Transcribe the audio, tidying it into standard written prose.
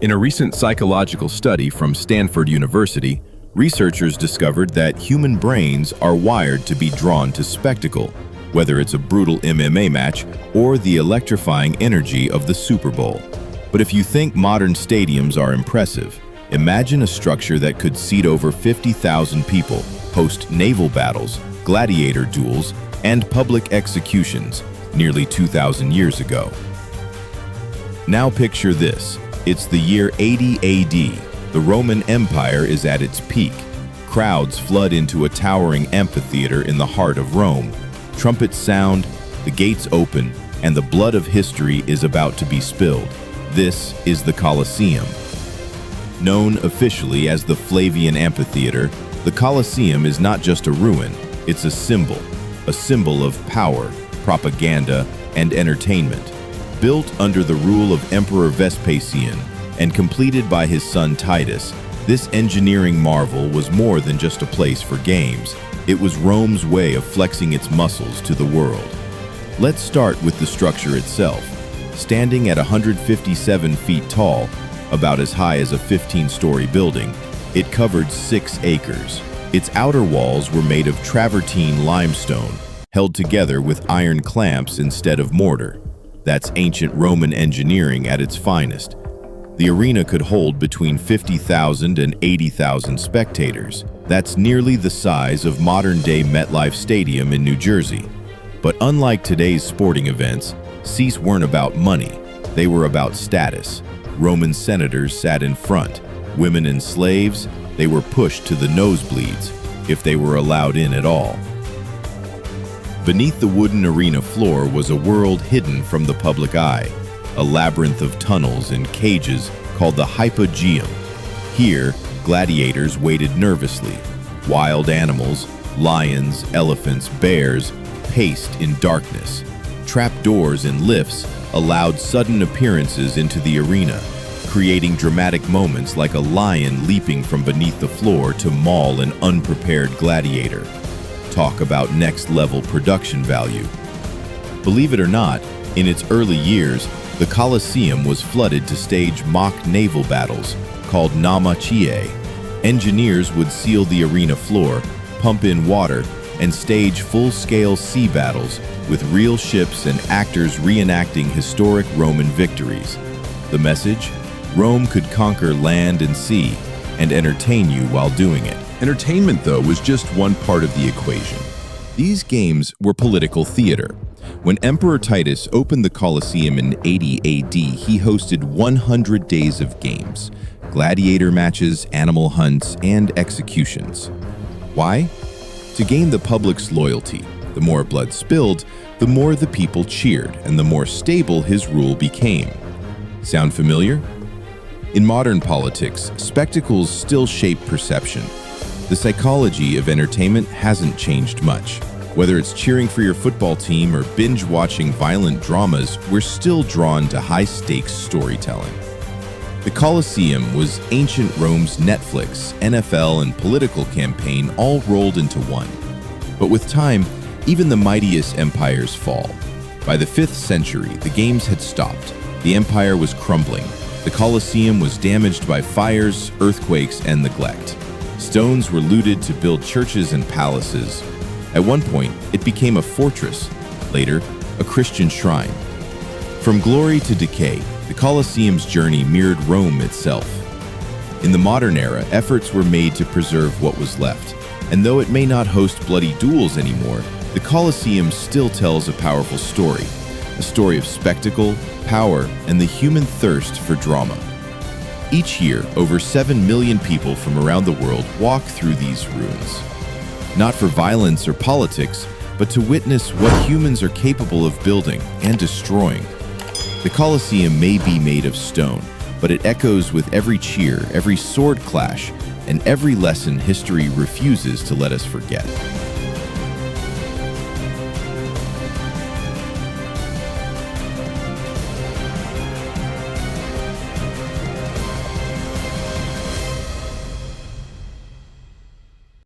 In a recent psychological study from Stanford University, researchers discovered that human brains are wired to be drawn to spectacle, whether it's a brutal MMA match or the electrifying energy of the Super Bowl. But if you think modern stadiums are impressive, imagine a structure that could seat over 50,000 people, host naval battles, gladiator duels, and public executions nearly 2,000 years ago. Now picture this. It's the year 80 AD. The Roman Empire is at its peak. Crowds flood into a towering amphitheater in the heart of Rome. Trumpets sound, the gates open, and the blood of history is about to be spilled. This is the Colosseum. Known officially as the Flavian Amphitheater, the Colosseum is not just a ruin, it's a symbol of power, propaganda, and entertainment. Built under the rule of Emperor Vespasian and completed by his son Titus, this engineering marvel was more than just a place for games. It was Rome's way of flexing its muscles to the world. Let's start with the structure itself. Standing at 157 feet tall, about as high as a 15-story building, it covered 6 acres. Its outer walls were made of travertine limestone, held together with iron clamps instead of mortar. That's ancient Roman engineering at its finest. The arena could hold between 50,000 and 80,000 spectators. That's nearly the size of modern-day MetLife Stadium in New Jersey. But unlike today's sporting events, seats weren't about money. They were about status. Roman senators sat in front. Women and slaves, they were pushed to the nosebleeds, if they were allowed in at all. Beneath the wooden arena floor was a world hidden from the public eye, a labyrinth of tunnels and cages called the Hypogeum. Here, gladiators waited nervously. Wild animals, lions, elephants, bears, paced in darkness. Trapdoors and lifts allowed sudden appearances into the arena, creating dramatic moments like a lion leaping from beneath the floor to maul an unprepared gladiator. Talk about next-level production value. Believe it or not, in its early years, the Colosseum was flooded to stage mock naval battles called naumachie. Engineers would seal the arena floor, pump in water, and stage full-scale sea battles with real ships and actors reenacting historic Roman victories. The message? Rome could conquer land and sea and entertain you while doing it. Entertainment, though, was just one part of the equation. These games were political theater. When Emperor Titus opened the Colosseum in 80 AD, he hosted 100 days of games, gladiator matches, animal hunts, and executions. Why? To gain the public's loyalty. The more blood spilled, the more the people cheered, and the more stable his rule became. Sound familiar? In modern politics, spectacles still shape perception. The psychology of entertainment hasn't changed much. Whether it's cheering for your football team or binge-watching violent dramas, we're still drawn to high-stakes storytelling. The Colosseum was ancient Rome's Netflix, NFL, and political campaign all rolled into one. But with time, even the mightiest empires fall. By the 5th century, the games had stopped. The empire was crumbling. The Colosseum was damaged by fires, earthquakes, and neglect. Stones were looted to build churches and palaces. At one point, it became a fortress, later, a Christian shrine. From glory to decay, the Colosseum's journey mirrored Rome itself. In the modern era, efforts were made to preserve what was left, and though it may not host bloody duels anymore, the Colosseum still tells a powerful story, a story of spectacle, power, and the human thirst for drama. Each year, over 7 million people from around the world walk through these ruins. Not for violence or politics, but to witness what humans are capable of building and destroying. The Colosseum may be made of stone, but it echoes with every cheer, every sword clash, and every lesson history refuses to let us forget.